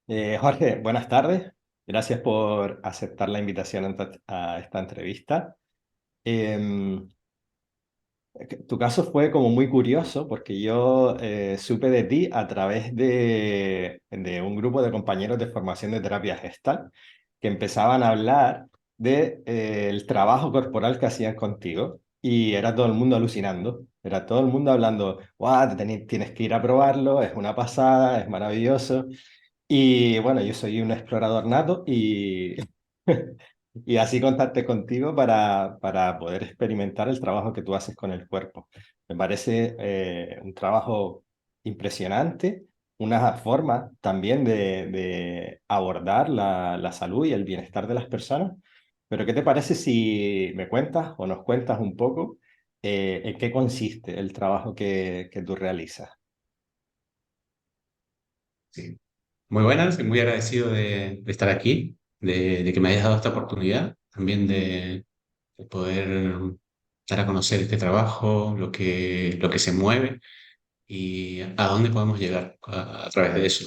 Jorge, buenas tardes. Gracias por aceptar la invitación a esta entrevista. Em, Tu caso fue como muy curioso porque yo supe de ti a través de un grupo de compañeros de formación de terapia gestal que empezaban a hablar de, el trabajo corporal que hacían contigo y era todo el mundo alucinando. Era todo el mundo hablando, guau, tienes que ir a probarlo, es una pasada, es maravilloso. Y bueno, yo soy un explorador nato y, y así contacté contigo para poder experimentar el trabajo que tú haces con el cuerpo. Me parece un trabajo impresionante, una forma también de abordar la salud y el bienestar de las personas. Pero ¿qué te parece si me cuentas o nos cuentas un poco en qué consiste el trabajo que tú realizas? Sí. Muy buenas y muy agradecido de estar aquí, de que me hayas dado esta oportunidad, también de poder dar a conocer este trabajo, lo que se mueve y a dónde podemos llegar a través de eso.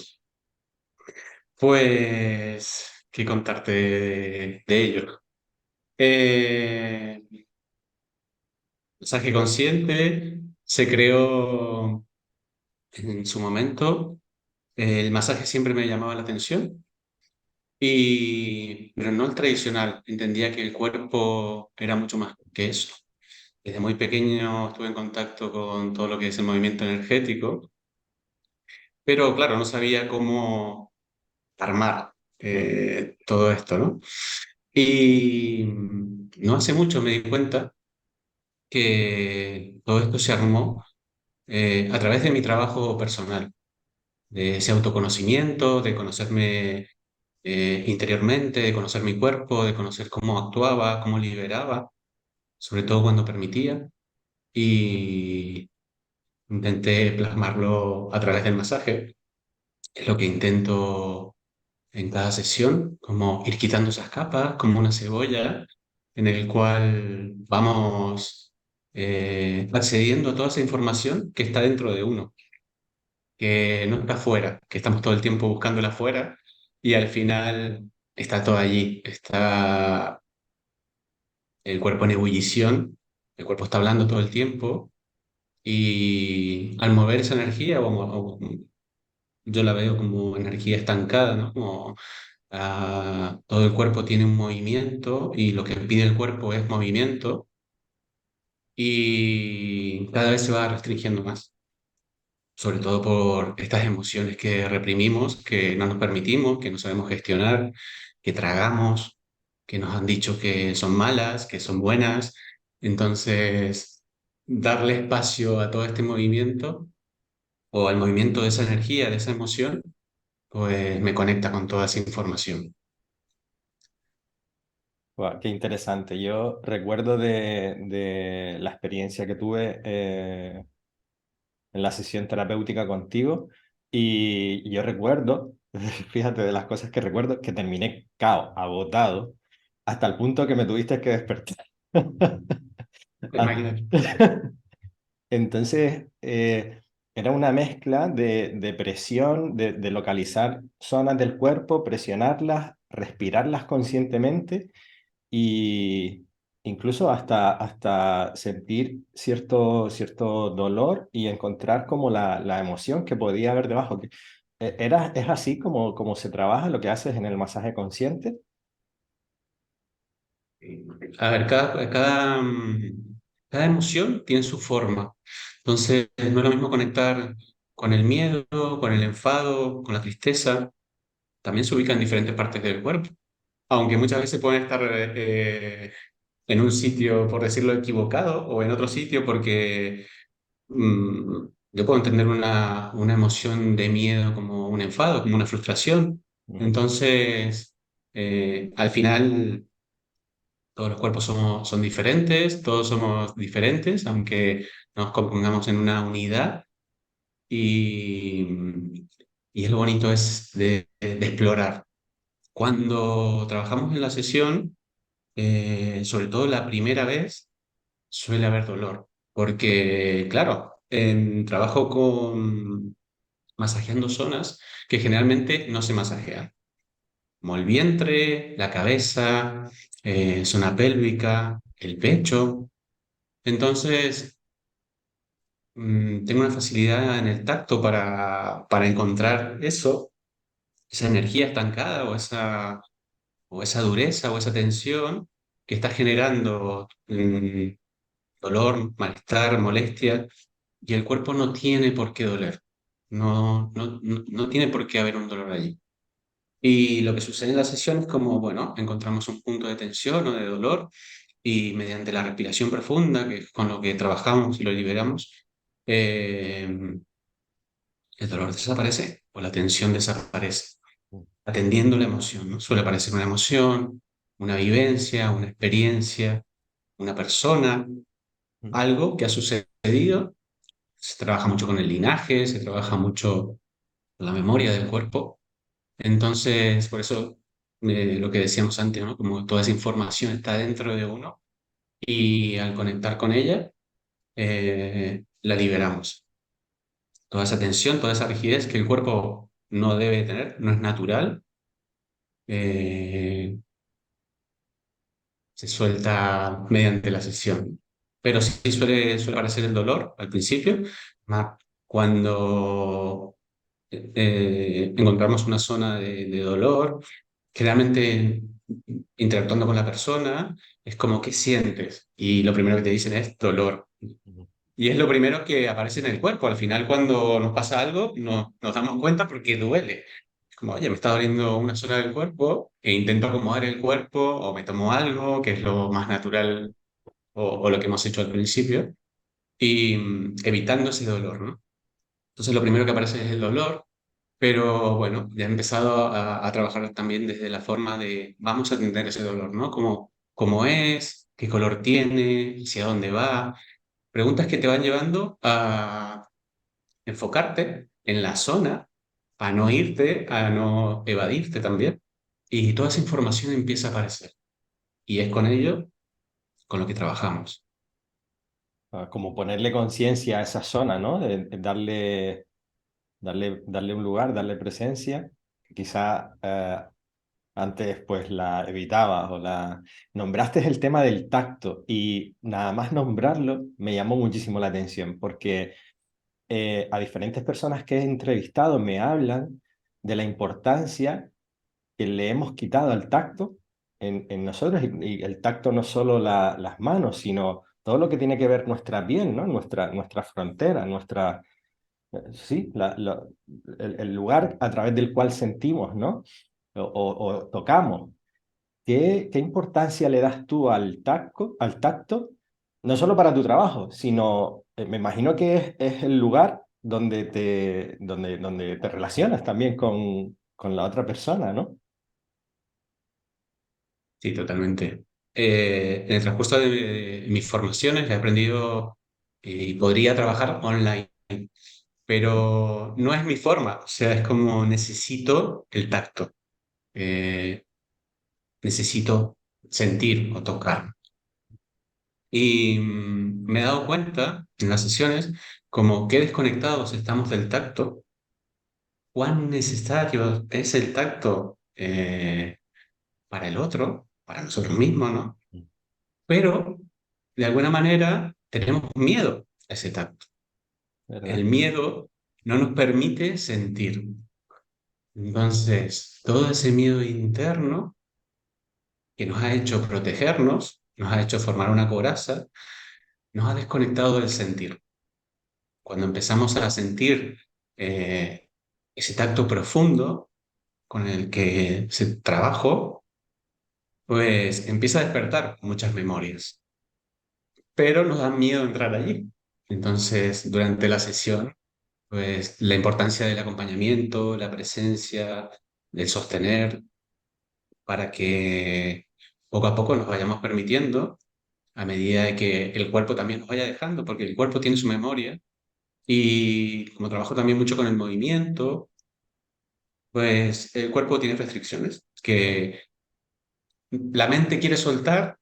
Pues, ¿qué contarte de ello? Masaje consciente se creó en su momento. El masaje siempre me llamaba la atención. Pero no el tradicional, entendía que el cuerpo era mucho más que eso. Desde muy pequeño estuve en contacto con todo lo que es el movimiento energético, pero claro, no sabía cómo armar Mm. todo esto, ¿no? Y no hace mucho me di cuenta que todo esto se armó a través de mi trabajo personal, de ese autoconocimiento, de conocerme interiormente, de conocer mi cuerpo, de conocer cómo actuaba, cómo liberaba, sobre todo cuando permitía, y intenté plasmarlo a través del masaje. Es lo que intento en cada sesión, como ir quitando esas capas, como una cebolla, en el cual vamos accediendo a toda esa información que está dentro de uno, que no está afuera, que estamos todo el tiempo buscándola afuera y al final está todo allí, está el cuerpo en ebullición, el cuerpo está hablando todo el tiempo y al mover esa energía, yo la veo como energía estancada, ¿no? Como todo el cuerpo tiene un movimiento y lo que pide el cuerpo es movimiento y cada vez se va restringiendo más, sobre todo por estas emociones que reprimimos, que no nos permitimos, que no sabemos gestionar, que tragamos, que nos han dicho que son malas, que son buenas. Entonces, darle espacio a todo este movimiento o al movimiento de esa energía, de esa emoción, pues me conecta con toda esa información. Guau, qué interesante. Yo recuerdo de la experiencia que tuve en la sesión terapéutica contigo y yo recuerdo, fíjate de las cosas que recuerdo, que terminé cao, agotado, hasta el punto que me tuviste que despertar. Ah, Imagínate. entonces, era una mezcla de presión, de localizar zonas del cuerpo, presionarlas, respirarlas conscientemente y incluso hasta sentir cierto dolor y encontrar como la emoción que podía haber debajo. ¿Es así como se trabaja lo que haces en el masaje consciente? A ver, cada emoción tiene su forma. Entonces, no es lo mismo conectar con el miedo, con el enfado, con la tristeza. También se ubican en diferentes partes del cuerpo, aunque muchas veces pueden estar en un sitio, por decirlo, equivocado o en otro sitio porque yo puedo entender una emoción de miedo como un enfado, como una frustración. Mm. Entonces, al final, todos los cuerpos son diferentes, todos somos diferentes, aunque nos compongamos en una unidad. Y, y es lo bonito es de explorar. Cuando trabajamos en la sesión, sobre todo la primera vez, suele haber dolor, porque claro, trabajo masajeando zonas que generalmente no se masajean, como el vientre, la cabeza, zona pélvica, el pecho. Entonces, tengo una facilidad en el tacto para encontrar eso, esa energía estancada o esa dureza o esa tensión que está generando dolor, malestar, molestia, y el cuerpo no tiene por qué doler. No tiene por qué haber un dolor allí. Y lo que sucede en la sesión es como, bueno, encontramos un punto de tensión o de dolor y mediante la respiración profunda, que es con lo que trabajamos y lo liberamos, eh, el dolor desaparece o la tensión desaparece, atendiendo la emoción, ¿no? Suele aparecer una emoción, una vivencia, una experiencia, una persona, Mm, algo que ha sucedido. Se trabaja mucho con el linaje, se trabaja mucho con la memoria del cuerpo. Entonces, por eso lo que decíamos antes, ¿no? Como toda esa información está dentro de uno y al conectar con ella, la liberamos. Toda esa tensión, toda esa rigidez que el cuerpo no debe tener, no es natural, eh, se suelta mediante la sesión. Pero sí suele aparecer el dolor al principio, más cuando encontramos una zona de dolor, generalmente interactuando con la persona, es como, ¿qué sientes? Y lo primero que te dicen es dolor. mm, Y es lo primero que aparece en el cuerpo. Al final, cuando nos pasa algo, nos damos cuenta porque duele. Es como, oye, me está doliendo una zona del cuerpo e intento acomodar el cuerpo o me tomo algo, que es lo más natural o lo que hemos hecho al principio, y evitando ese dolor, ¿no? Entonces, lo primero que aparece es el dolor, pero bueno, ya he empezado a trabajar también desde la forma de, vamos a entender ese dolor, ¿no? Cómo es, qué color tiene, hacia dónde va. Preguntas que te van llevando a enfocarte en la zona, a no irte, a no evadirte también. Y toda esa información empieza a aparecer. Y es con ello con lo que trabajamos. como ponerle conciencia a esa zona, ¿no? De darle un lugar, darle presencia. Quizá antes pues la evitabas o la... Nombraste el tema del tacto y nada más nombrarlo me llamó muchísimo la atención porque a diferentes personas que he entrevistado me hablan de la importancia que le hemos quitado al tacto en nosotros y el tacto no solo las manos, sino todo lo que tiene que ver nuestra piel, ¿no? Nuestra frontera, sí, el lugar a través del cual sentimos, ¿no? O tocamos. ¿Qué importancia le das tú al tacto? No solo para tu trabajo, sino me imagino que es el lugar donde te relacionas también con la otra persona, ¿no? Sí, totalmente. En el transcurso de mis formaciones he aprendido y podría trabajar online, pero no es mi forma. O sea, es como necesito el tacto, eh, necesito sentir o tocar. Y me he dado cuenta en las sesiones como qué desconectados estamos del tacto, cuán necesario es el tacto para el otro, para nosotros mismos, ¿no? Pero de alguna manera tenemos miedo a ese tacto. El ¿Verdad? miedo no nos permite sentir. Entonces, todo ese miedo interno que nos ha hecho protegernos, nos ha hecho formar una coraza, nos ha desconectado del sentir. Cuando empezamos a sentir eh, ese tacto profundo con el que se trabajó, pues empieza a despertar muchas memorias, pero nos da miedo entrar allí. Entonces, durante la sesión, pues la importancia del acompañamiento, la presencia, del sostener, para que poco a poco nos vayamos permitiendo, a medida de que el cuerpo también nos vaya dejando, porque el cuerpo tiene su memoria, y como trabajo también mucho con el movimiento, pues el cuerpo tiene restricciones, que la mente quiere soltar,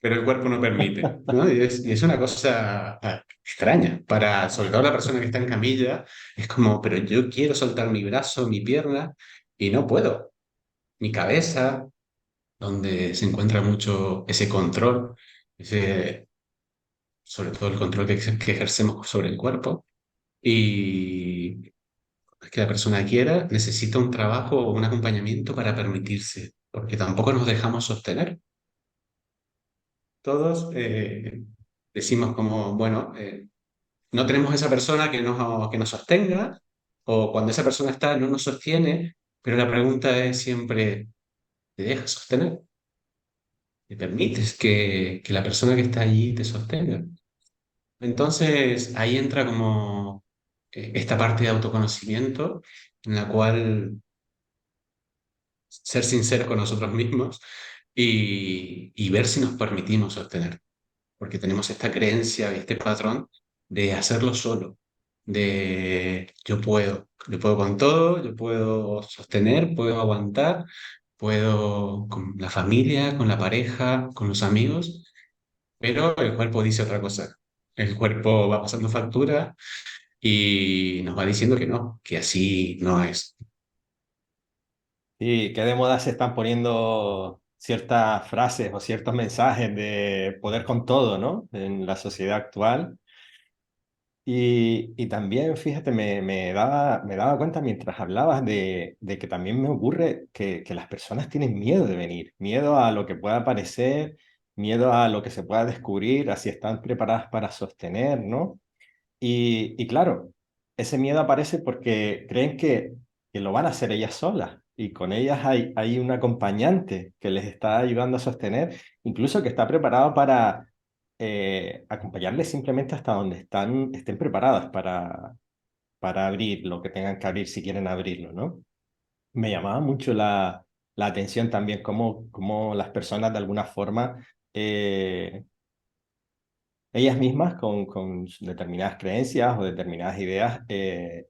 pero el cuerpo no permite, ¿no? Y es una cosa extraña para, sobre todo la persona que está en camilla, es como, pero yo quiero soltar mi brazo, mi pierna, y no puedo. Mi cabeza, donde se encuentra mucho ese control, ese, sobre todo el control que ejercemos sobre el cuerpo, y es que la persona quiera, necesita un trabajo o un acompañamiento para permitirse, porque tampoco nos dejamos sostener. Todos decimos como, bueno, no tenemos esa persona que nos sostenga, o cuando esa persona está, no nos sostiene, pero la pregunta es siempre, ¿te dejas sostener? ¿Te permites que la persona que está allí te sostenga? Entonces ahí entra como esta parte de autoconocimiento en la cual ser sinceros con nosotros mismos y ver si nos permitimos sostener, porque tenemos esta creencia, este patrón de hacerlo solo, de yo puedo con todo, yo puedo sostener, puedo aguantar, puedo con la familia, con la pareja, con los amigos, pero el cuerpo dice otra cosa. El cuerpo va pasando factura y nos va diciendo que no, que así no es. Y que de moda se están poniendo ciertas frases o ciertos mensajes de poder con todo, ¿no? En la sociedad actual. Y también, fíjate, me daba cuenta mientras hablabas de que también me ocurre que las personas tienen miedo de venir, miedo a lo que pueda aparecer, miedo a lo que se pueda descubrir, a si están preparadas para sostener, ¿no? Y claro, ese miedo aparece porque creen que lo van a hacer ellas solas y con ellas hay un acompañante que les está ayudando a sostener, incluso que está preparado para acompañarles simplemente hasta donde estén preparadas para abrir lo que tengan que abrir si quieren abrirlo, ¿no? Me llamaba mucho la atención también cómo las personas de alguna forma ellas mismas con determinadas creencias o determinadas ideas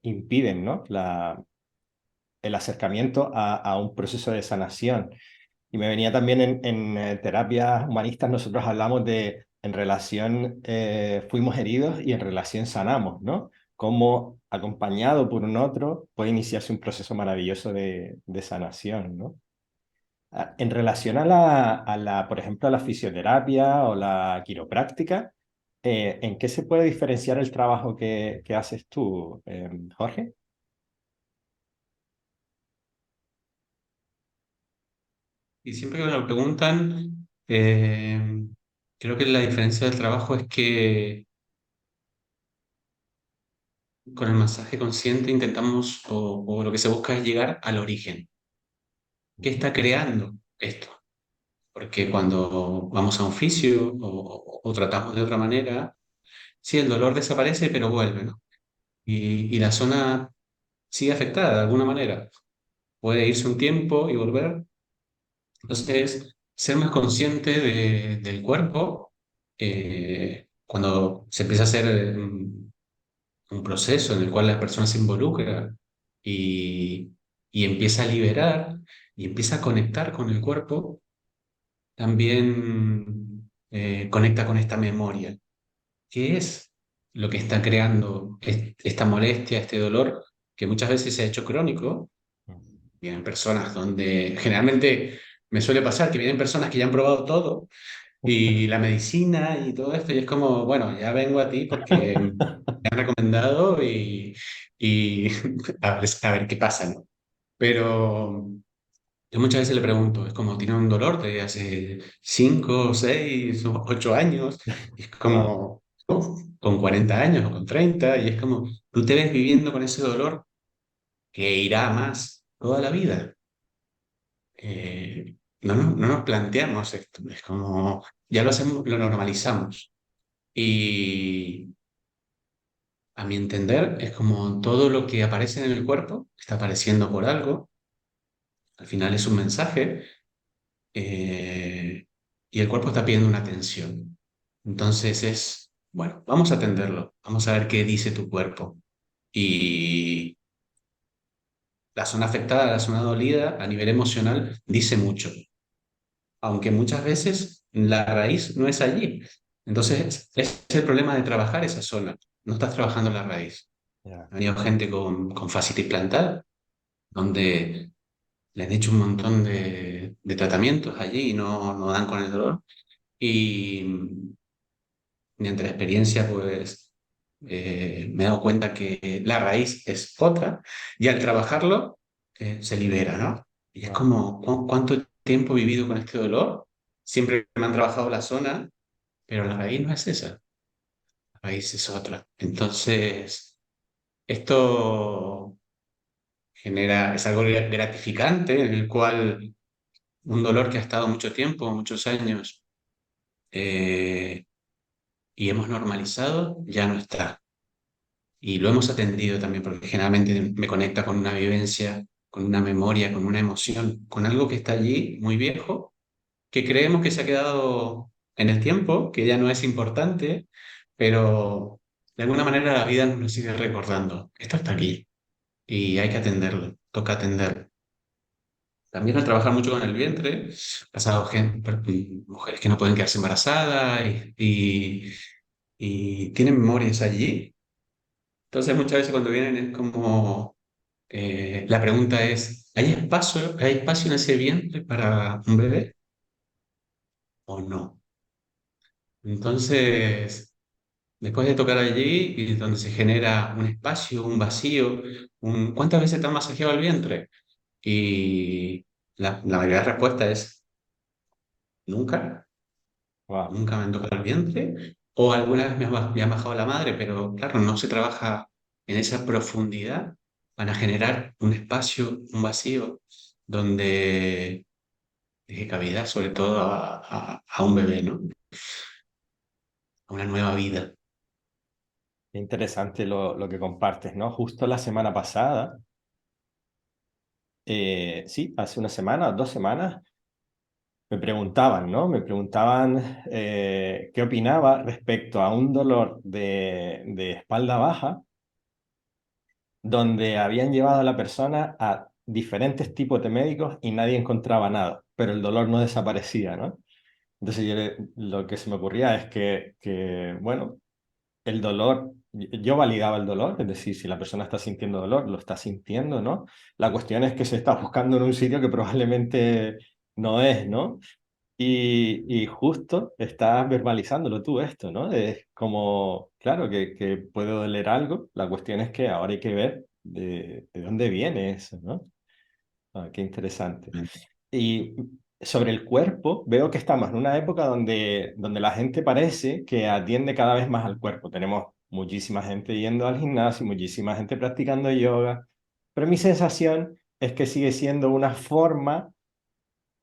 impiden, ¿no? El acercamiento a un proceso de sanación. Y me venía también en terapias humanistas, nosotros hablamos de en relación fuimos heridos y en relación sanamos, ¿no? Cómo acompañado por un otro puede iniciarse un proceso maravilloso de sanación, ¿no? En relación por ejemplo, a la fisioterapia o la quiropráctica, ¿en qué se puede diferenciar el trabajo que haces tú, Jorge? Y siempre que me lo preguntan, creo que la diferencia del trabajo es que con el masaje consciente intentamos, o lo que se busca es llegar al origen. ¿Qué está creando esto? Porque cuando vamos a un fisio o tratamos de otra manera, sí, el dolor desaparece, pero vuelve, ¿no? Y la zona sigue afectada de alguna manera. Puede irse un tiempo y volver. Entonces, ser más consciente del cuerpo, cuando se empieza a hacer un proceso en el cual la persona se involucra y, y empieza a liberar y empieza a conectar con el cuerpo, también conecta con esta memoria. ¿Qué es lo que está creando esta molestia, este dolor, que muchas veces se ha hecho crónico? Vienen personas donde generalmente me suele pasar que vienen personas que ya han probado todo y la medicina y todo esto, y es como, bueno, ya vengo a ti porque me han recomendado y a ver qué pasa, ¿no? Pero yo muchas veces le pregunto, es como, ¿tiene un dolor de hace 5, 6, 8 años? Y es Wow. como, "Uf, con 40 años o con 30", y es como, tú te ves viviendo con ese dolor que irá más toda la vida. No nos planteamos esto, es como, ya lo hacemos, lo normalizamos. Y a mi entender, es como todo lo que aparece en el cuerpo está apareciendo por algo, al final es un mensaje, eh, y el cuerpo está pidiendo una atención. Entonces es, bueno, vamos a atenderlo, vamos a ver qué dice tu cuerpo. Y la zona afectada, la zona dolida, a nivel emocional, dice mucho. aunque muchas veces la raíz no es allí. Entonces, es el problema de trabajar esa zona. No estás trabajando la raíz. ya, Ha venido gente con fascitis plantar, donde le han hecho un montón de tratamientos allí y no dan con el dolor. Y mediante la experiencia, pues me he dado cuenta que la raíz es otra y al trabajarlo se libera, ¿no? Y es wow, como, ¿cuánto tiempo he vivido con este dolor? Siempre me han trabajado la zona, pero la raíz no es esa, la raíz es otra. Entonces, esto es algo gratificante en el cual un dolor que ha estado mucho tiempo, muchos años, eh, y hemos normalizado, ya no está. Y lo hemos atendido también porque generalmente me conecta con una vivencia, con una memoria, con una emoción, con algo que está allí muy viejo, que creemos que se ha quedado en el tiempo, que ya no es importante, pero de alguna manera la vida nos lo sigue recordando. Esto está aquí y hay que atenderlo, toca atenderlo. También al trabajar mucho con el vientre, pasado mujeres que no pueden quedarse embarazadas y tienen memorias allí. Entonces muchas veces cuando vienen es como, la pregunta es, hay espacio en ese vientre para un bebé o no? Entonces, después de tocar allí y donde se genera un espacio, un vacío, ¿cuántas veces te han masajeado el vientre? Y la mayoría de las respuestas es nunca, wow. nunca me han tocado el vientre, o alguna vez me han bajado la madre, pero claro, no se trabaja en esa profundidad para generar un espacio, un vacío, donde deje cavidad sobre todo a un bebé, ¿no? A una nueva vida. Qué interesante lo que compartes, ¿no? Justo la semana pasada, sí, hace una semana o 2 semanas, me preguntaban, ¿no? Me preguntaban qué opinaba respecto a un dolor de espalda baja, donde habían llevado a la persona a diferentes tipos de médicos y nadie encontraba nada, pero el dolor no desaparecía, ¿no? Entonces lo que se me ocurría es bueno, el dolor, yo validaba el dolor, es decir, si la persona está sintiendo dolor, lo está sintiendo, ¿no? La cuestión es que se está buscando en un sitio que probablemente no es, ¿no? Y justo estás verbalizándolo tú esto, ¿no? Es como, claro, que puede doler algo, la cuestión es que ahora hay que ver de dónde viene eso, ¿no? Ah, qué interesante. Y sobre el cuerpo, veo que estamos en una época donde la gente parece que atiende cada vez más al cuerpo. Tenemos muchísima gente yendo al gimnasio, muchísima gente practicando yoga, pero mi sensación es que sigue siendo una forma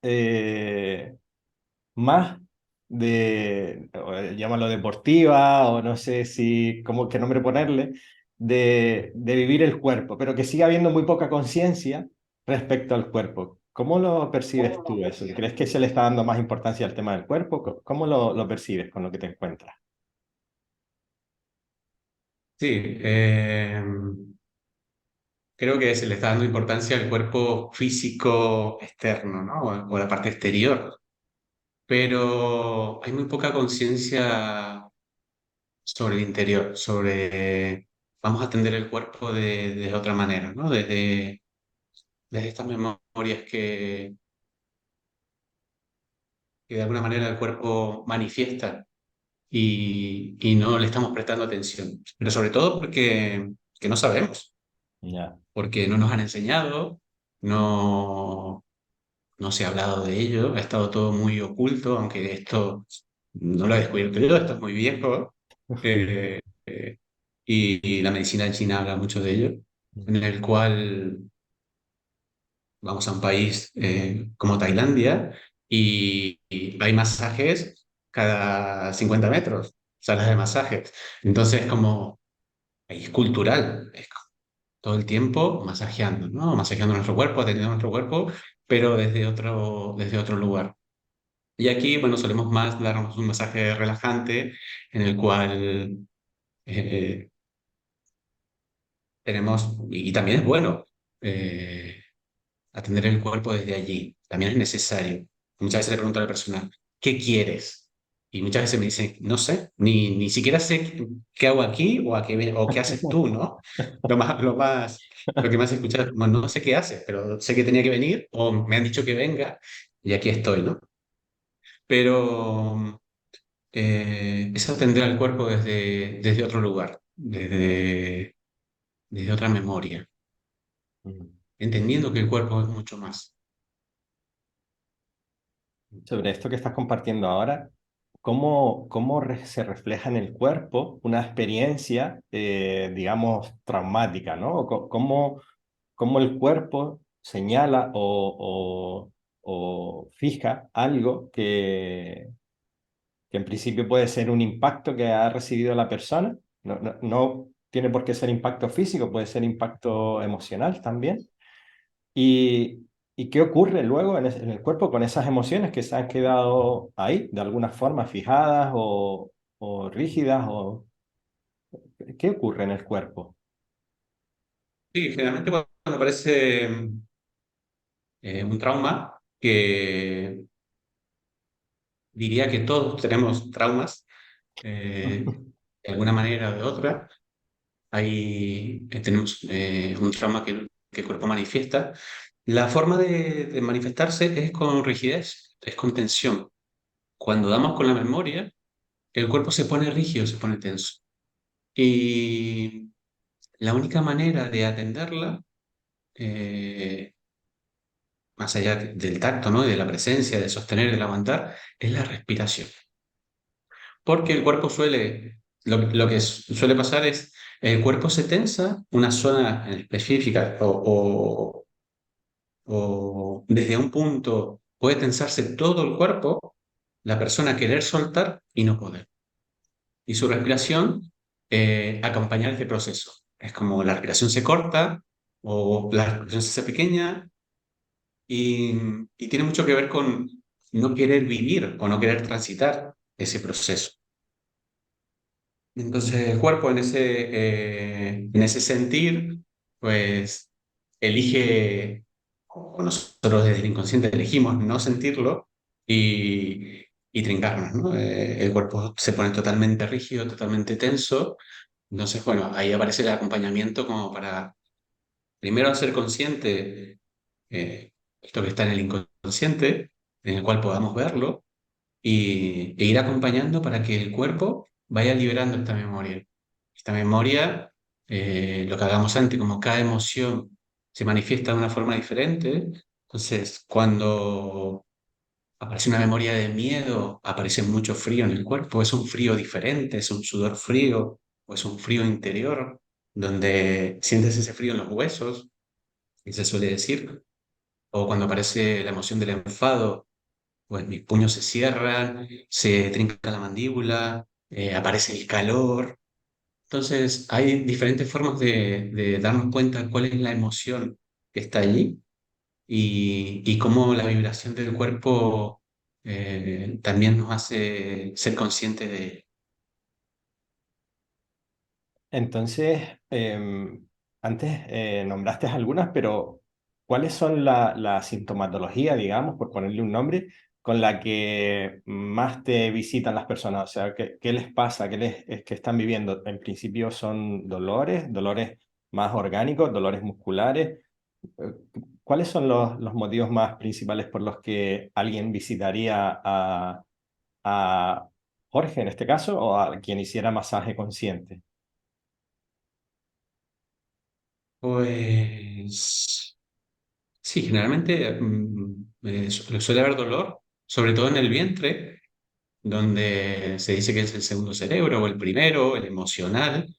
eh, más llámalo deportiva o no sé si, cómo, qué nombre ponerle, de vivir el cuerpo, pero que sigue habiendo muy poca conciencia respecto al cuerpo. ¿Cómo lo percibes tú eso? ¿Crees que se le está dando más importancia al tema del cuerpo? ¿Cómo lo percibes con lo que te encuentras? Sí, creo que se le está dando importancia al cuerpo físico externo, ¿no? O la parte exterior, pero hay muy poca conciencia sobre el interior, sobre vamos a atender el cuerpo de otra manera, ¿no? Desde estas memorias que de alguna manera el cuerpo manifiesta y no le estamos prestando atención, pero sobre todo porque que no sabemos, Ya. porque no nos han enseñado, no, no se ha hablado de ello, ha estado todo muy oculto, aunque esto no lo he descubierto yo, esto es muy viejo, eh, eh, y la medicina china habla mucho de ello, en el cual vamos a un país como Tailandia y hay masajes cada 50 metros, salas de masajes. Entonces, como es cultural, es todo el tiempo masajeando, ¿no? Masajeando nuestro cuerpo, atendiendo nuestro cuerpo, pero desde otro lugar. Y aquí, bueno, solemos más darnos un masaje relajante en el cual eh, tenemos, y también es bueno, atender el cuerpo desde allí. También es necesario, muchas veces le pregunto a la persona, ¿qué quieres? Y muchas veces me dicen, no sé, ni siquiera sé qué hago aquí o, o qué haces tú, ¿no? Lo que más he escuchado, bueno, no sé qué haces, pero sé que tenía que venir o me han dicho que venga y aquí estoy, ¿no? Pero es atender al cuerpo desde otro lugar, desde otra memoria, Mm. entendiendo que el cuerpo es mucho más. Sobre esto que estás compartiendo ahora, se refleja en el cuerpo una experiencia, digamos, traumática, ¿no? Cómo el cuerpo señala o fija algo que en principio puede ser un impacto que ha recibido la persona. No tiene por qué ser impacto físico, puede ser impacto emocional también. ¿Y qué ocurre luego en el cuerpo con esas emociones que se han quedado ahí, de alguna forma fijadas o rígidas? ¿Qué ocurre en el cuerpo? Sí, generalmente cuando aparece un trauma, que diría que todos tenemos traumas de alguna manera o de otra. Ahí tenemos un trauma que el cuerpo manifiesta. La forma de manifestarse es con rigidez, es con tensión. Cuando damos con la memoria, el cuerpo se pone rígido, se pone tenso. Y la única manera de atenderla, eh, más allá del tacto, ¿no? Y de la presencia, de sostener, de aguantar, es la respiración. Porque el cuerpo lo que suele pasar es, el cuerpo se tensa, una zona específica o desde un punto puede tensarse todo el cuerpo, la persona querer soltar y no poder. Y su respiración acompañar este proceso. Es como la respiración se corta o la respiración se hace pequeña y, y tiene mucho que ver con no querer vivir o no querer transitar ese proceso. Entonces el cuerpo en ese sentir, pues elige, o nosotros desde el inconsciente elegimos no sentirlo y trincarnos, ¿no? El cuerpo se pone totalmente rígido, totalmente tenso. Entonces, bueno, ahí aparece el acompañamiento como para primero hacer consciente esto que está en el inconsciente, en el cual podamos verlo e ir acompañando para que el cuerpo vaya liberando esta memoria. Esta memoria, lo que hagamos antes, como cada emoción se manifiesta de una forma diferente, entonces cuando aparece una memoria de miedo, aparece mucho frío en el cuerpo, es un frío diferente, es un sudor frío o es un frío interior, donde sientes ese frío en los huesos, y se suele decir, o cuando aparece la emoción del enfado, pues mis puños se cierran, se trinca la mandíbula, aparece el calor. Entonces, hay diferentes formas de darnos cuenta cuál es la emoción que está allí y cómo la vibración del cuerpo también nos hace ser conscientes de... Entonces, antes nombraste algunas, pero ¿cuáles son la sintomatología, digamos, por ponerle un nombre, con la que más te visitan las personas? O sea, ¿qué les pasa? ¿Qué están viviendo? En principio son dolores más orgánicos, dolores musculares. Eh, ¿Cuáles son los motivos más principales por los que alguien visitaría a Jorge en este caso o a quien hiciera masaje consciente? Pues sí, generalmente suele haber dolor, sobre todo en el vientre, donde se dice que es el segundo cerebro o el primero, el emocional,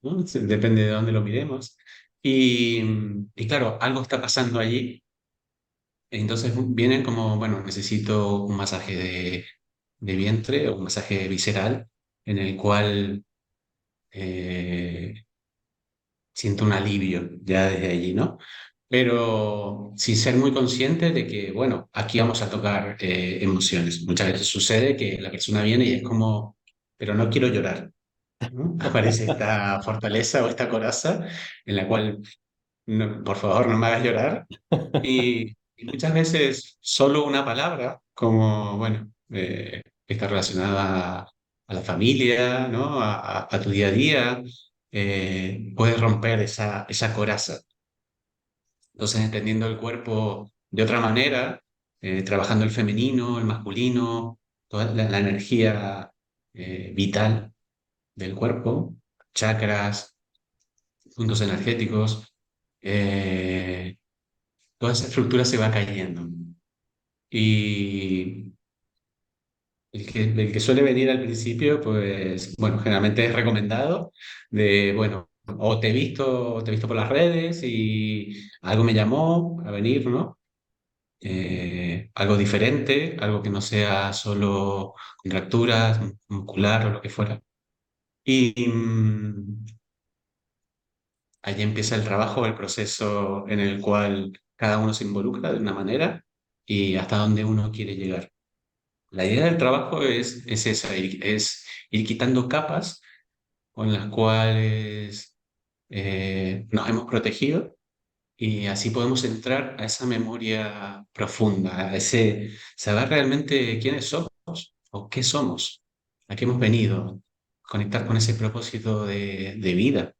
¿no? Depende de dónde lo miremos. Y claro, algo está pasando allí. Entonces vienen como, bueno, necesito un masaje de vientre o un masaje visceral en el cual eh, siento un alivio ya desde allí, ¿no? Pero sin ser muy consciente de que, bueno, aquí vamos a tocar emociones. Muchas veces sucede que la persona viene y es como, pero no quiero llorar, ¿no? Aparece esta fortaleza o esta coraza en la cual, por favor, no me hagas llorar. Y muchas veces solo una palabra como, bueno, está relacionada a la familia, ¿no? A tu día a día. Puedes romper esa coraza. Entonces, entendiendo el cuerpo de otra manera, trabajando el femenino, el masculino, toda la energía vital del cuerpo, chakras, puntos energéticos, eh, toda esa estructura se va cayendo. Y el que suele venir al principio, pues, bueno, generalmente es recomendado de, bueno, o te he visto por las redes y algo me llamó a venir, ¿no? Algo diferente, algo que no sea solo contracturas, muscular o lo que fuera. Y allí empieza el trabajo, el proceso en el cual cada uno se involucra de una manera y hasta dónde uno quiere llegar. La idea del trabajo es esa, es ir quitando capas con las cuales nos hemos protegido y así podemos entrar a esa memoria profunda, a ese saber realmente quiénes somos o qué somos, a qué hemos venido, conectar con ese propósito de vida,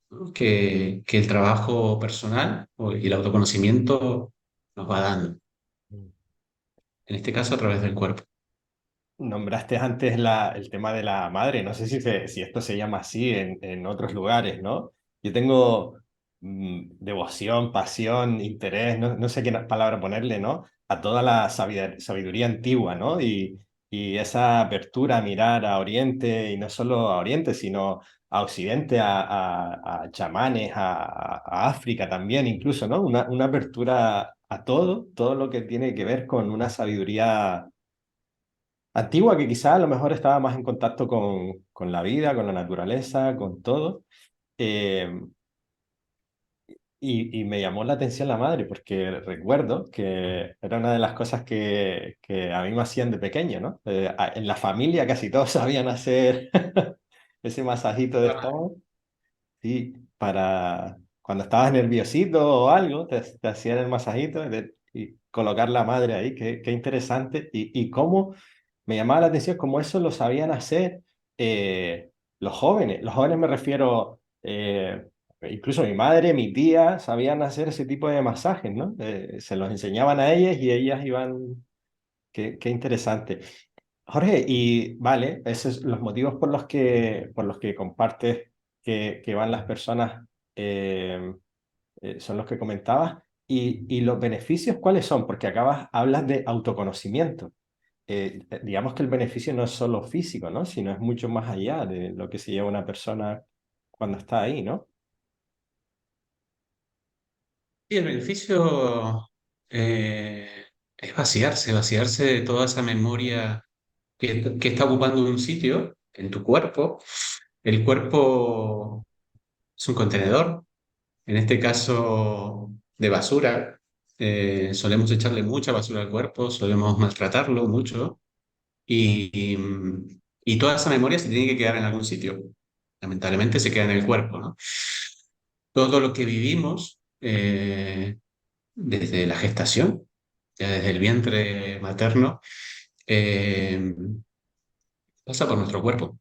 ¿no? Que el trabajo personal y el autoconocimiento nos va dando, en este caso a través del cuerpo. Nombraste antes el tema de la madre, no sé si esto se llama así en otros lugares, ¿no? Yo tengo devoción, pasión, interés, no sé qué palabra ponerle, ¿no? A toda la sabiduría antigua, ¿no? Y esa apertura a mirar a Oriente, y no solo a Oriente, sino a Occidente, a chamanes, a África también, incluso, ¿no? Una apertura a todo lo que tiene que ver con una sabiduría antigua que quizá a lo mejor estaba más en contacto con la vida, con la naturaleza, con todo. Eh, y me llamó la atención la madre, porque recuerdo que era una de las cosas que a mí me hacían de pequeño, ¿no? En la familia casi todos sabían hacer ese masajito de estómago. Sí, para cuando estabas nerviosito o algo, te hacían el masajito y colocar la madre ahí, qué interesante. Y cómo me llamaba la atención, cómo eso lo sabían hacer los jóvenes. Los jóvenes me refiero, incluso mi madre, mi tía, sabían hacer ese tipo de masajes, ¿no? Se los enseñaban a ellas y ellas iban, qué interesante. Jorge, y vale, esos son los motivos por los que compartes que van las personas, eh, son los que comentabas. Y los beneficios, ¿cuáles son? Porque hablas de autoconocimiento. Digamos que el beneficio no es solo físico, ¿no? Sino es mucho más allá de lo que se lleva una persona cuando está ahí, ¿no? Y el beneficio es vaciarse de toda esa memoria que está ocupando un sitio en tu cuerpo. El cuerpo es un contenedor, en este caso de basura. Solemos echarle mucha basura al cuerpo, solemos maltratarlo mucho y toda esa memoria se tiene que quedar en algún sitio. Lamentablemente se queda en el cuerpo, ¿no? Todo lo que vivimos desde la gestación, ya desde el vientre materno, eh, pasa por nuestro cuerpo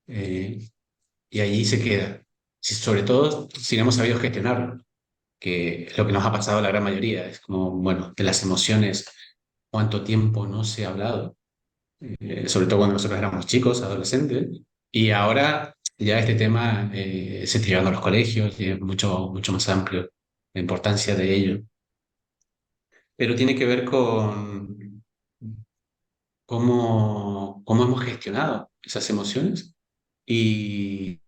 eh, y allí se queda. Sobre todo si no hemos sabido gestionarlo, que es lo que nos ha pasado a la gran mayoría. Es como, bueno, de las emociones, cuánto tiempo no se ha hablado, sobre todo cuando nosotros éramos chicos, adolescentes, y ahora ya este tema se está llevando a los colegios y es mucho, mucho más amplio la importancia de ello. Pero tiene que ver con cómo hemos gestionado esas emociones y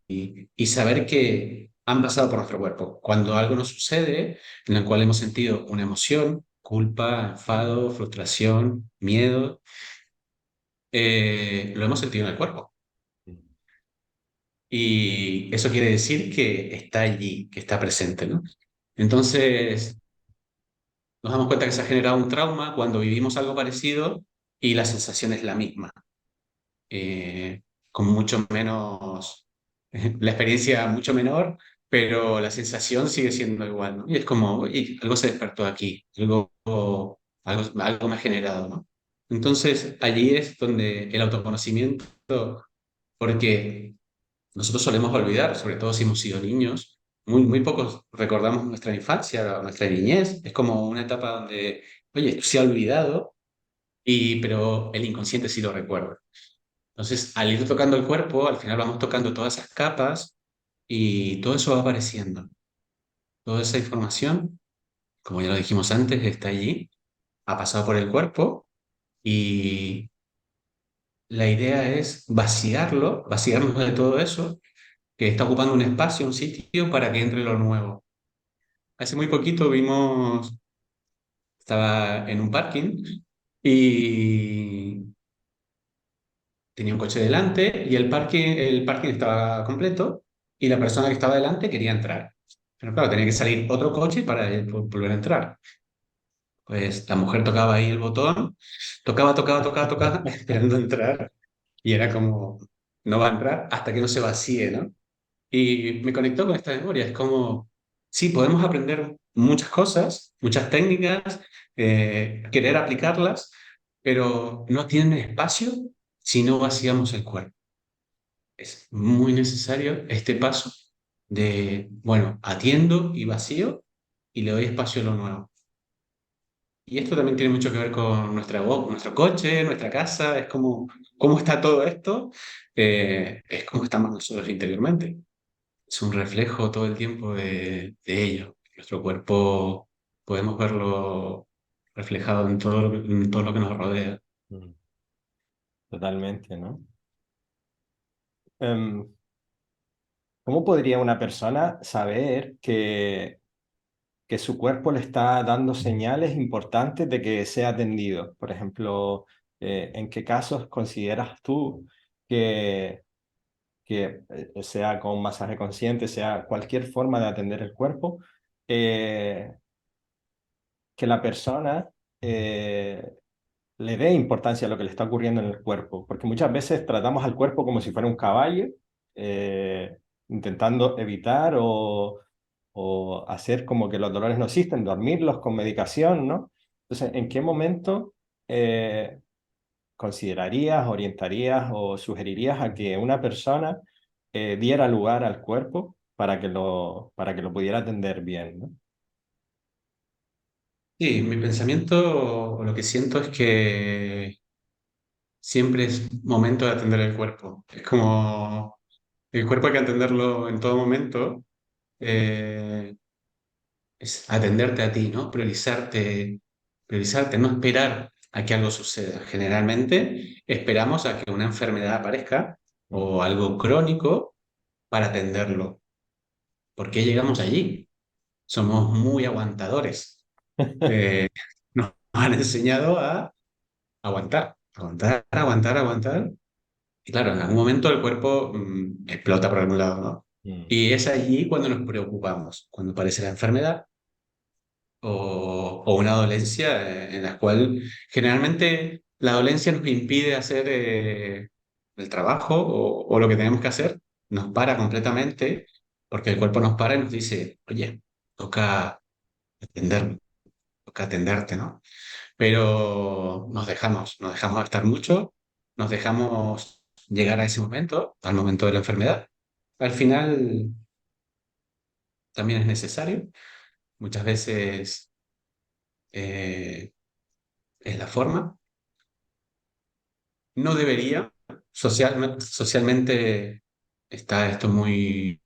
saber que han pasado por nuestro cuerpo. Cuando algo nos sucede, en el cual hemos sentido una emoción, culpa, enfado, frustración, miedo, lo hemos sentido en el cuerpo. Y eso quiere decir que está allí, que está presente, ¿no? Entonces, nos damos cuenta que se ha generado un trauma cuando vivimos algo parecido y la sensación es la misma. eh, con mucho menos, la experiencia mucho menor, pero la sensación sigue siendo igual, ¿no? Y es como, oye, algo se despertó aquí, algo algo me ha generado, ¿no? Entonces, allí es donde el autoconocimiento, porque nosotros solemos olvidar, sobre todo si hemos sido niños, muy pocos recordamos nuestra infancia, nuestra niñez, es como una etapa donde, oye, esto se ha olvidado, pero el inconsciente sí lo recuerda. Entonces, al ir tocando el cuerpo, al final vamos tocando todas esas capas y todo eso va apareciendo. Toda esa información, como ya lo dijimos antes, está allí, ha pasado por el cuerpo y la idea es vaciarlo, vaciarnos de todo eso que está ocupando un espacio, un sitio para que entre lo nuevo. Hace muy poquito estaba en un parking y tenía un coche delante y el parking estaba completo y la persona que estaba delante quería entrar. Pero claro, tenía que salir otro coche para él volver a entrar. Pues la mujer tocaba ahí el botón, tocaba, esperando entrar y era como, no va a entrar hasta que no se vacíe, ¿no? Y me conectó con esta memoria. Es como, sí, podemos aprender muchas cosas, muchas técnicas, querer aplicarlas, pero no tienen espacio si no vaciamos el cuerpo. Es muy necesario este paso de, bueno, atiendo y vacío y le doy espacio a lo nuevo. Y esto también tiene mucho que ver con nuestra voz, nuestro coche, nuestra casa, es como, cómo está todo esto, es como estamos nosotros interiormente. Es un reflejo todo el tiempo de ello. Nuestro cuerpo podemos verlo reflejado en todo lo que nos rodea. Mm, totalmente, ¿no? Em, ¿Cómo podría una persona saber que su cuerpo le está dando señales importantes de que sea atendido? Por ejemplo, ¿en qué casos consideras tú que, sea con masaje consciente, sea cualquier forma de atender el cuerpo, eh, que la persona le dé importancia a lo que le está ocurriendo en el cuerpo? Porque muchas veces tratamos al cuerpo como si fuera un caballo, eh, intentando evitar o hacer como que los dolores no existen, dormirlos con medicación, ¿no? Entonces, ¿en qué momento considerarías, orientarías o sugerirías a que una persona diera lugar al cuerpo para que lo pudiera atender bien, ¿no? Sí, mi pensamiento o lo que siento es que siempre es momento de atender el cuerpo. Es como el cuerpo hay que atenderlo en todo momento. eh, es atenderte a ti, ¿no? Priorizarte, no esperar a que algo suceda. Generalmente esperamos a que una enfermedad aparezca Mm. o algo crónico para atenderlo. ¿Por qué llegamos allí? Somos muy aguantadores. Eh, nos han enseñado a aguantar. Y claro, en algún momento el cuerpo explota por algún lado, ¿no? Mm. Y es allí cuando nos preocupamos, cuando aparece la enfermedad o una dolencia en la cual generalmente la dolencia nos impide hacer el trabajo o lo que tenemos que hacer, nos para completamente porque el cuerpo nos para y nos dice, oye, toca atenderme, toca atenderte, ¿no? Pero nos dejamos estar mucho, nos dejamos llegar a ese momento, al momento de la enfermedad. Al final también es necesario, muchas veces eh, es la forma. No debería. Socialmente está esto muy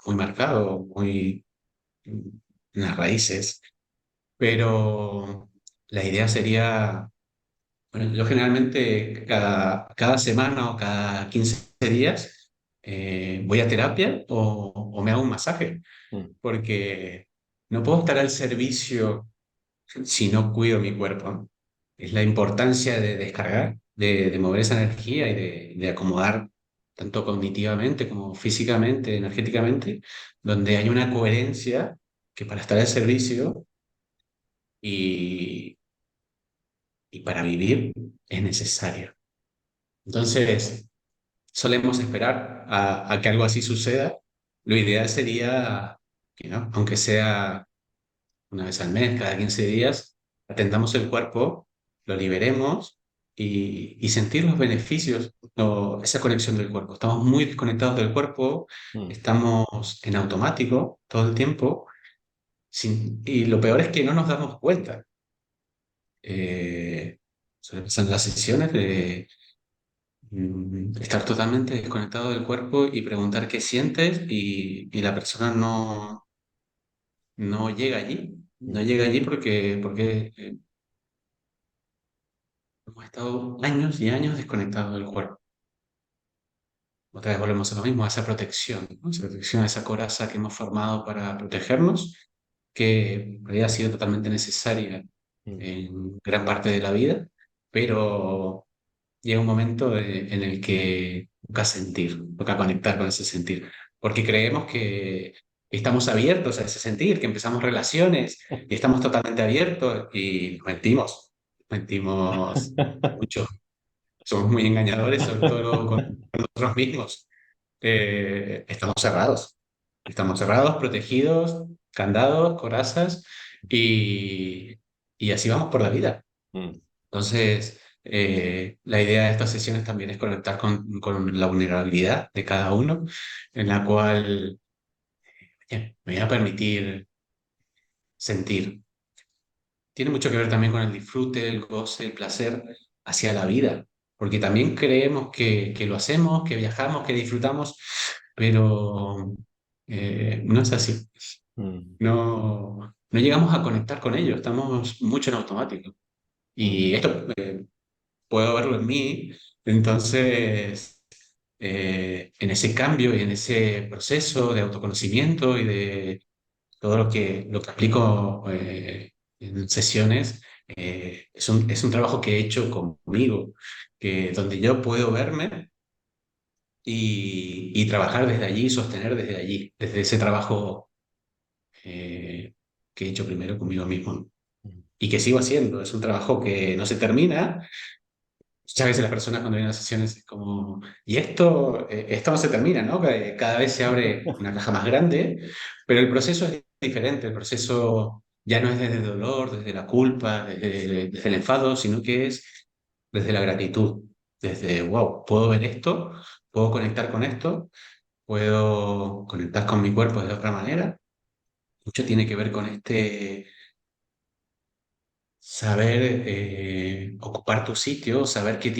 marcado, muy en las raíces, pero la idea sería, bueno, yo generalmente cada semana o cada 15 días voy a terapia o me hago un masaje, Mm. porque no puedo estar al servicio si no cuido mi cuerpo, ¿no? Es la importancia de descargar, de mover esa energía y de acomodar tanto cognitivamente como físicamente, energéticamente, donde hay una coherencia que para estar al servicio y, y para vivir es necesario. Entonces, solemos esperar a que algo así suceda. Lo ideal sería que, ¿no? Aunque sea una vez al mes, cada 15 días, atendamos el cuerpo, lo liberemos y sentir los beneficios o esa conexión del cuerpo. Estamos muy desconectados del cuerpo, mm, estamos en automático todo el tiempo y lo peor es que no nos damos cuenta. Eh, Suele pasar en las sesiones de estar totalmente desconectado del cuerpo y preguntar qué sientes y la persona no llega allí. No mm, llega allí porque hemos estado años y años desconectados del cuerpo. Otra vez volvemos a lo mismo, a esa protección, ¿no? Esa protección, a esa coraza que hemos formado para protegernos, que en realidad ha sido totalmente necesaria mm, en gran parte de la vida, pero llega un momento en el que toca sentir, toca conectar con ese sentir, porque creemos que estamos abiertos a ese sentir, que empezamos relaciones y estamos totalmente abiertos y mentimos mucho, somos muy engañadores, sobre todo con nosotros mismos. Estamos cerrados, protegidos, candados, corazas y, y así vamos por la vida. mm, Entonces, la idea de estas sesiones también es conectar con la vulnerabilidad de cada uno, en la cual me voy a permitir sentir. Tiene mucho que ver también con el disfrute, el goce, el placer hacia la vida, porque también creemos que lo hacemos, que viajamos, que disfrutamos, pero no es así. mm, No llegamos a conectar con ello, estamos mucho en automático. mm, Y esto puedo verlo en mí, entonces en ese cambio y en ese proceso de autoconocimiento y de todo lo que aplico en sesiones, es un trabajo que he hecho conmigo, donde yo puedo verme y trabajar desde allí, sostener desde allí, desde ese trabajo que he hecho primero conmigo mismo mm. y que sigo haciendo. Es un trabajo que no se termina. Muchas veces las personas cuando vienen a sesiones es como, y esto no se termina, ¿no? Cada vez se abre una caja más grande, pero el proceso es diferente, el proceso ya no es desde el dolor, desde la culpa, desde el enfado, sino que es desde la gratitud, desde, wow, puedo ver esto, puedo conectar con esto, puedo conectar con mi cuerpo de otra manera. Mucho tiene que ver con este saber ocupar tu sitio, saber que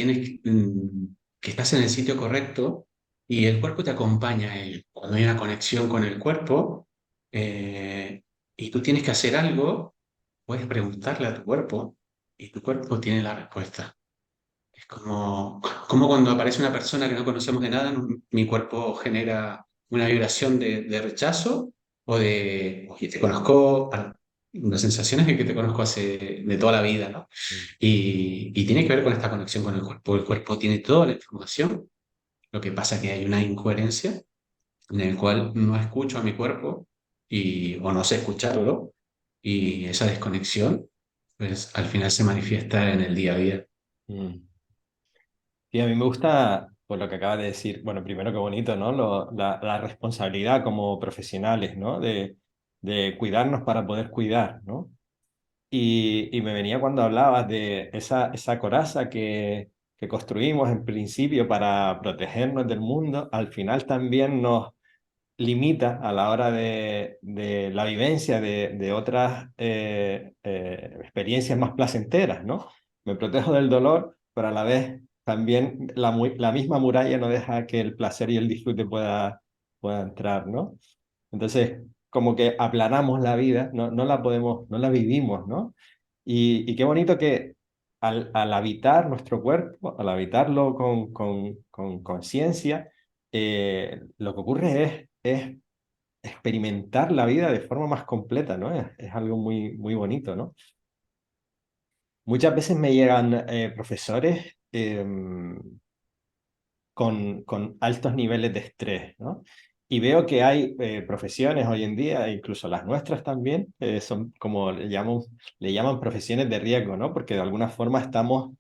que estás en el sitio correcto y el cuerpo te acompaña a ello. Cuando hay una conexión con el cuerpo y tú tienes que hacer algo, puedes preguntarle a tu cuerpo y tu cuerpo tiene la respuesta. Es como cuando aparece una persona que no conocemos de nada, mi cuerpo genera una vibración de rechazo o de, oye, te conozco, una sensación es de que te conozco hace de toda la vida, ¿no? Mm, Y tiene que ver con esta conexión con el cuerpo. El cuerpo tiene toda la información, lo que pasa es que hay una incoherencia en el cual no escucho a mi cuerpo o no sé escucharlo y esa desconexión, pues al final se manifiesta en el día a día. mm. Sí, a mí me gusta, por lo que acabas de decir, bueno, primero qué bonito, ¿no? La responsabilidad como profesionales, ¿no? De cuidarnos para poder cuidar, ¿no? Y me venía cuando hablabas de esa coraza que construimos en principio para protegernos del mundo, al final también nos limita a la hora de la vivencia de otras experiencias más placenteras, ¿no? Me protejo del dolor, pero a la vez también la misma muralla no deja que el placer y el disfrute pueda entrar, ¿no? Entonces, como que aplanamos la vida, no la podemos, no la vivimos, ¿no? Y qué bonito que al habitar nuestro cuerpo, al habitarlo con conciencia, lo que ocurre es experimentar la vida de forma más completa, ¿no? Es algo muy, muy bonito, ¿no? Muchas veces me llegan profesores con altos niveles de estrés, ¿no? Y veo que hay profesiones hoy en día, incluso las nuestras también, son como le llaman profesiones de riesgo, ¿no? Porque de alguna forma estamos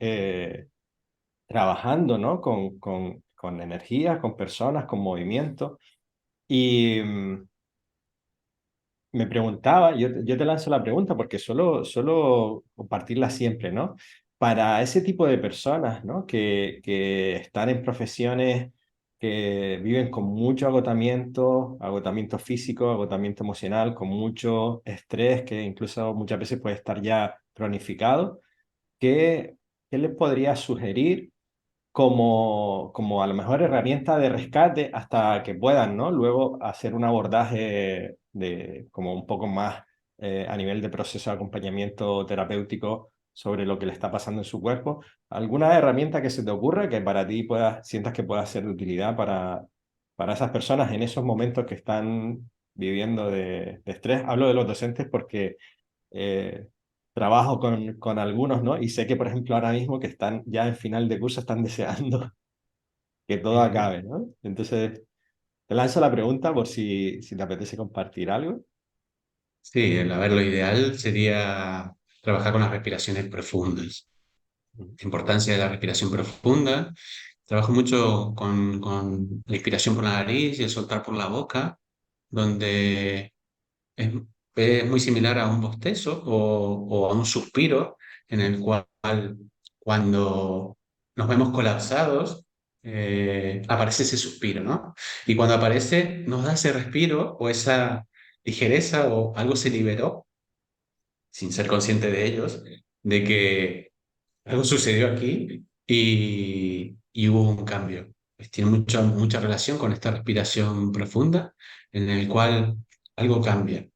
trabajando, ¿no? Con energía, con personas, con movimiento. Y, me preguntaba, yo te lanzo la pregunta porque suelo compartirla siempre, ¿no? Para ese tipo de personas, ¿no? Que están en profesiones que viven con mucho agotamiento, agotamiento físico, agotamiento emocional, con mucho estrés, que incluso muchas veces puede estar ya cronificado, ¿qué, qué les podría sugerir como a lo mejor herramienta de rescate hasta que puedan, ¿no? Luego hacer un abordaje de como un poco más a nivel de proceso de acompañamiento terapéutico sobre lo que le está pasando en su cuerpo. ¿Alguna herramienta que se te ocurra que para ti sientas que pueda ser de utilidad para esas personas en esos momentos que están viviendo de estrés? Hablo de los docentes porque eh, trabajo con algunos, ¿no? Y sé que, por ejemplo, ahora mismo que están ya en final de curso, están deseando que todo Ujú. acabe, ¿no? Entonces, te lanzo la pregunta por si te apetece compartir algo. Sí, a ver, lo ideal sería trabajar con las respiraciones profundas. Mm. La importancia de la respiración profunda. Trabajo mucho con la inspiración por la nariz y el soltar por la boca, donde es, es muy similar a un bostezo o a un suspiro, en el cual cuando nos vemos colapsados, aparece ese suspiro, ¿no? Y cuando aparece, nos da ese respiro o esa ligereza o algo se liberó, sin ser consciente de ellos, de que algo sucedió aquí y hubo un cambio. Pues tiene mucha relación con esta respiración profunda en el cual algo cambia.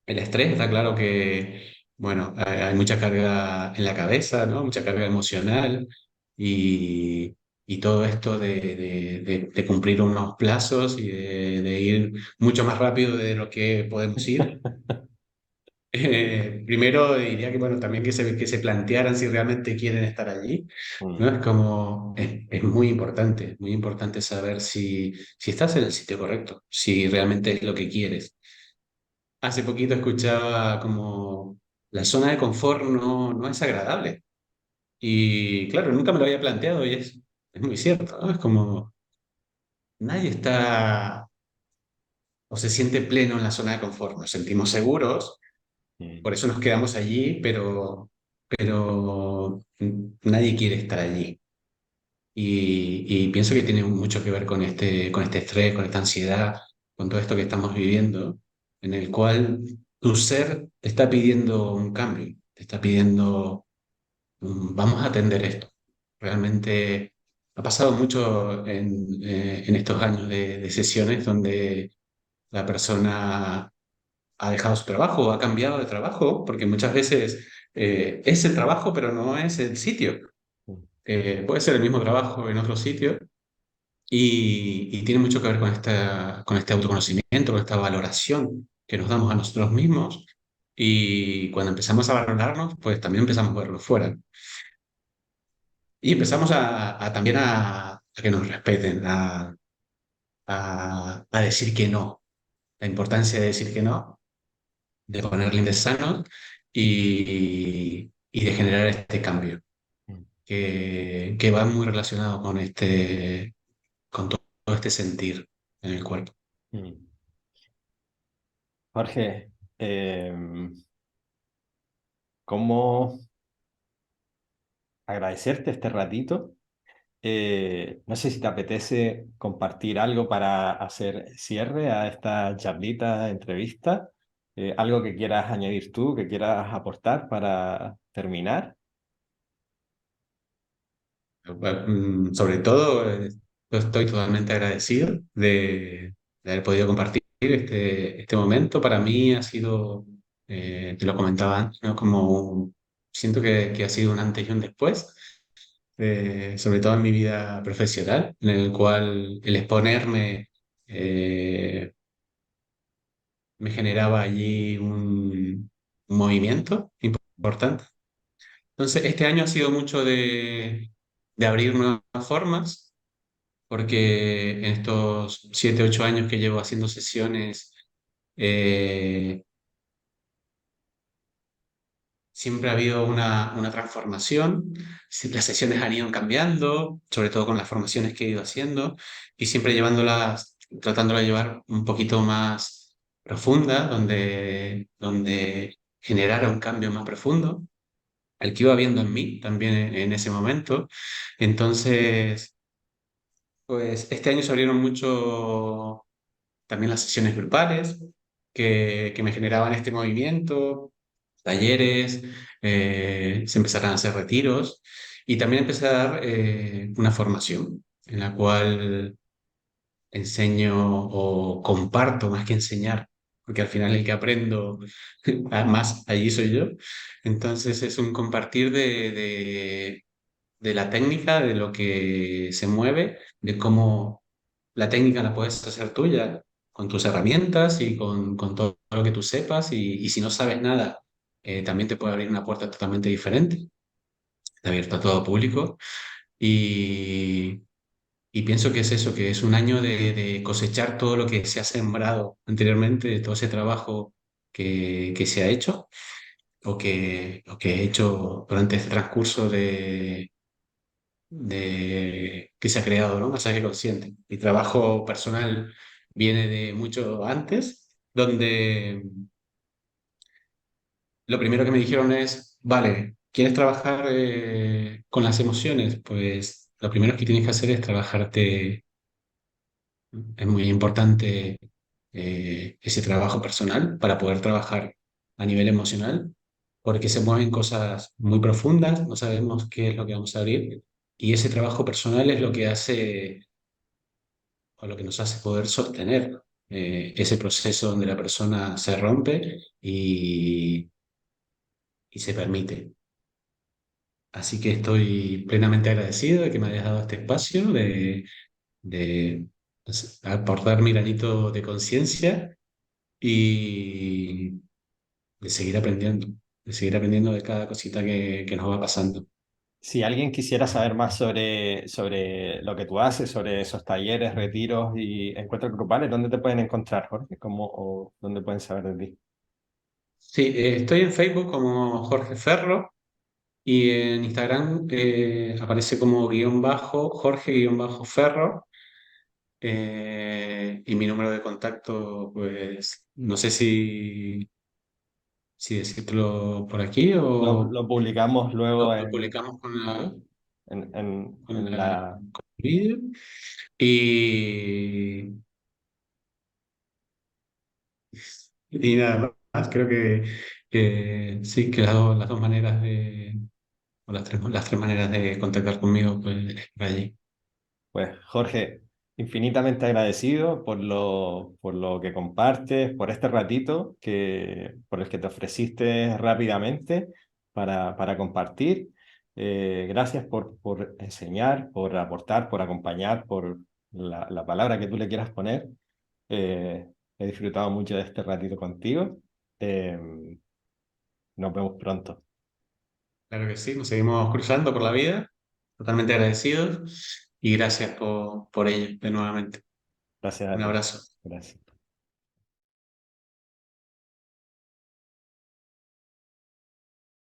El estrés, está claro que, bueno, hay mucha carga en la cabeza, ¿no? Mucha carga emocional y todo esto de cumplir unos plazos y de ir mucho más rápido de lo que podemos ir. Primero diría que, bueno, también que se plantearan si realmente quieren estar allí, ¿no? Mm. Es como, es muy importante saber si estás en el sitio correcto, si realmente es lo que quieres. Hace poquito escuchaba como la zona de confort no es agradable. Y claro, nunca me lo había planteado y es muy cierto, ¿no? Es como nadie está o se siente pleno en la zona de confort. Nos sentimos seguros, Mm. por eso nos quedamos allí, pero nadie quiere estar allí. Y pienso que tiene mucho que ver con este estrés, con esta ansiedad, con todo esto que estamos viviendo, en el cual tu ser te está pidiendo un cambio, te está pidiendo, vamos a atender esto. Realmente ha pasado mucho en estos años de sesiones donde la persona ha dejado su trabajo o ha cambiado de trabajo, porque muchas veces es el trabajo, pero no es el sitio. Mm. Puede ser el mismo trabajo en otro sitio y tiene mucho que ver con este autoconocimiento, con esta valoración que nos damos a nosotros mismos. Y cuando empezamos a valorarnos, pues también empezamos a verlo fuera. Y empezamos también a que nos respeten, a decir que no. La importancia de decir que no, de poner límites sanos y de generar este cambio, Mm. que va muy relacionado con todo este sentir en el cuerpo. Mm. Jorge, ¿cómo agradecerte este ratito? No sé si te apetece compartir algo para hacer cierre a esta charlita, entrevista. Algo que quieras añadir tú, que quieras aportar para terminar. Sobre todo, yo estoy totalmente agradecido de haber podido compartir este momento. Para mí ha sido, te lo comentaba antes, ¿no? Siento que ha sido un antes y un después, sobre todo en mi vida profesional, en el cual el exponerme me generaba allí un movimiento importante. Entonces, este año ha sido mucho de abrir nuevas formas, porque en estos 7, 8 años que llevo haciendo sesiones, eh, siempre ha habido una transformación, las sesiones han ido cambiando, sobre todo con las formaciones que he ido haciendo, y siempre tratándolas de llevar un poquito más profunda, donde generara un cambio más profundo, el que iba viendo en mí también en ese momento. Entonces, pues este año se abrieron mucho también las sesiones grupales que me generaban este movimiento, talleres, se empezaron a hacer retiros y también empecé a dar una formación en la cual enseño o comparto más que enseñar, porque al final el que aprendo más allí soy yo. Entonces es un compartir de la técnica, de lo que se mueve, de cómo la técnica la puedes hacer tuya con tus herramientas y con todo lo que tú sepas y si no sabes nada, también te puede abrir una puerta totalmente diferente, está abierto a todo público y, y pienso que es eso, que es un año de cosechar todo lo que se ha sembrado anteriormente, de todo ese trabajo que se ha hecho o que he hecho durante este transcurso que se ha creado, ¿no? Masaje consciente. Mi trabajo personal viene de mucho antes, donde lo primero que me dijeron es, vale, ¿quieres trabajar con las emociones? Pues lo primero que tienes que hacer es trabajarte, es muy importante ese trabajo personal para poder trabajar a nivel emocional, porque se mueven cosas muy profundas, no sabemos qué es lo que vamos a abrir, y ese trabajo personal es lo que hace o lo que nos hace poder sostener ese proceso donde la persona se rompe y se permite. Así que estoy plenamente agradecido de que me hayas dado este espacio, de pues, aportar mi granito de conciencia y de seguir aprendiendo de cada cosita que nos va pasando. Si alguien quisiera saber más sobre lo que tú haces, sobre esos talleres, retiros y encuentros grupales, ¿dónde te pueden encontrar, Jorge? ¿Cómo, o dónde pueden saber de ti? Sí, estoy en Facebook como Jorge Ferro y en Instagram aparece como guión bajo, Jorge guión bajo Ferro. Y mi número de contacto, pues no sé si decirlo por aquí o Lo publicamos luego lo publicamos con en la... con el vídeo. Y, y nada más, creo que sí, que las dos maneras o las tres maneras de contactar conmigo, pues por allí. Pues Jorge, infinitamente agradecido por lo que compartes, por este ratito por el que te ofreciste rápidamente para compartir. Gracias por enseñar, por aportar, por acompañar, por la palabra que tú le quieras poner. He disfrutado mucho de este ratito contigo. Eh, Nos vemos pronto. Claro que sí, nos seguimos cruzando por la vida, totalmente agradecidos y gracias por ello de nuevamente. Gracias a Un ti. abrazo. Gracias.